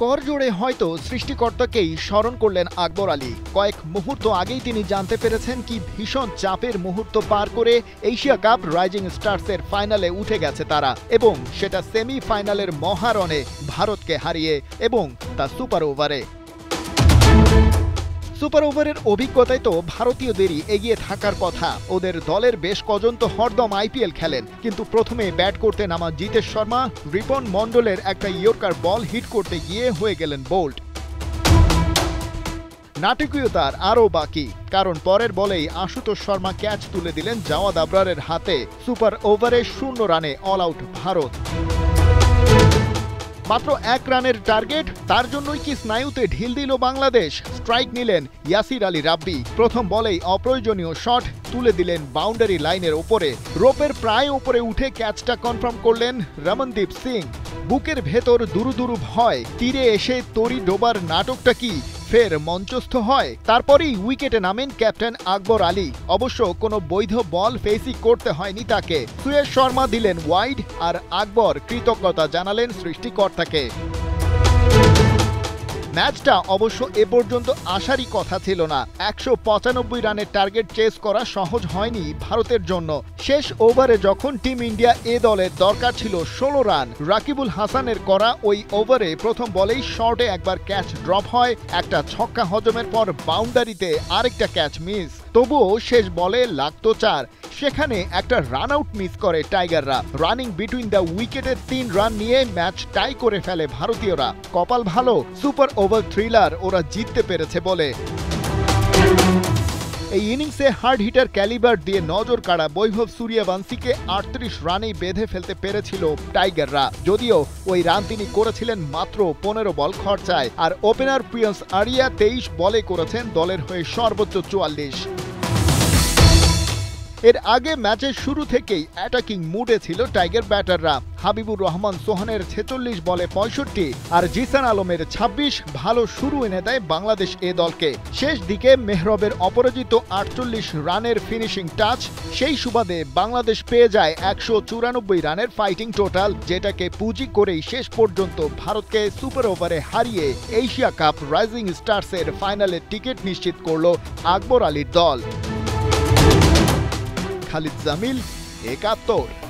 করজোড়ে হয়তো সৃষ্টিকর্তাকেই স্মরণ করলেন আকবর আলী। কয়েক মুহূর্ত আগেই তিনি জানতে পেরেছেন কি ভীষণ চাপের মুহূর্ত পার করে এশিয়া কাপ রাইজিং স্টার্সের ফাইনালে উঠে গেছে তারা, এবং সেটা সেমিফাইনালের মহারণে ভারতকে হারিয়ে, এবং তা সুপার ওভারে। সুপার ওভারের অভিজ্ঞতায় তো ভারতীয়দেরই এগিয়ে থাকার কথা। ওদের দলের বেশ কজন তো হরদম আইপিএল খেলেন, কিন্তু প্রথমে ব্যাট করতে নামা জিতেশ শর্মা রিপন মন্ডলের একটা ইয়র্কার বল হিট করতে গিয়ে হয়ে গেলেন বোল্ড। নাটকীয়তার আরও বাকি, কারণ পরের বলেই আশুতোষ শর্মা ক্যাচ তুলে দিলেন জাওয়াদ আবরারের হাতে। সুপার ওভারে 0 রানে অল আউট ভারত। মাত্র 1 রানের টার্গেট, তার জন্যই কি স্নায়ুতে ঢিল দিল বাংলাদেশ? স্ট্রাইক নিলেন ইয়াসির আলী রাব্বি। প্রথম বলেই অপ্রয়োজনীয় শট তুলে দিলেন বাউন্ডারি লাইনের ওপরে। রোপের প্রায় ওপরে উঠে ক্যাচটা কনফার্ম করলেন রমনদীপ সিং। বুকের ভেতর দুরু দুরু ভয়, তীরে এসে তরি ডোবার নাটকটা কি ফের মঞ্চস্থ হয়? তারপরেই উইকেটে নামেন ক্যাপ্টেন আকবর আলী। অবশ্য কোনো বৈধ বল ফেসই করতে হয়নি তাকে। সুয়েশ শর্মা দিলেন ওয়াইড, আর আকবর কৃতজ্ঞতা জানালেন সৃষ্টিকর্তাকে। ম্যাচটা অবশ্য এ পর্যন্ত আসারই কথা ছিল না। 195 রানের টার্গেট চেস করা সহজ হয়নি ভারতের জন্য। শেষ ওভারে যখন টিম ইন্ডিয়া এ দলের দরকার ছিল 16 রান, রাকিবুল হাসানের করা ওই ওভারে প্রথম বলেই শর্টে একবার ক্যাচ ড্রপ হয়, একটা ছক্কা হজমের পর বাউন্ডারিতে আরেকটা ক্যাচ মিস। তবুও শেষ বলে লাগতো 4। সেখানে একটা রান আউট মিস করে টাইগাররা। রানিং বিটুইন দ্য উইকেটে 3 রান নিয়ে ম্যাচ টাই করে ফেলে ভারতীয়রা। কপাল ভালো, সুপার ওভার থ্রিলার ওরা জিততে পেরেছে বলে। এই ইনিংসে হার্ড হিটার ক্যালিবার দিয়ে নজর কাড়া বৈভব সূর্যবংশীকে 38 রানেই বেঁধে ফেলতে পেরেছিল টাইগাররা। যদিও ওই রান তিনি করেছিলেন মাত্র 15 বল খরচায়, আর ওপেনার প্রিয়ন্স আরিয়া 23 বলে করেছেন দলের হয়ে সর্বোচ্চ 44। এর আগে ম্যাচের শুরু থেকেই অ্যাটাকিং মুডে ছিল টাইগার ব্যাটাররা। হাবিবুর রহমান সোহানের 46 বলে 65 আর জিসান আলমের 26 ভালো শুরু এনে দেয় বাংলাদেশ এ দলকে। শেষ দিকে মেহরবের অপরাজিত 48 রানের ফিনিশিং টাচ, সেই সুবাদে বাংলাদেশ পেয়ে যায় 194 রানের ফাইটিং টোটাল, যেটাকে পুঁজি করেই শেষ পর্যন্ত ভারতকে সুপার ওভারে হারিয়ে এশিয়া কাপ রাইজিং স্টার্সের ফাইনালের টিকিট নিশ্চিত করল আকবর আলীর দল। খালিদ জামিল, 71।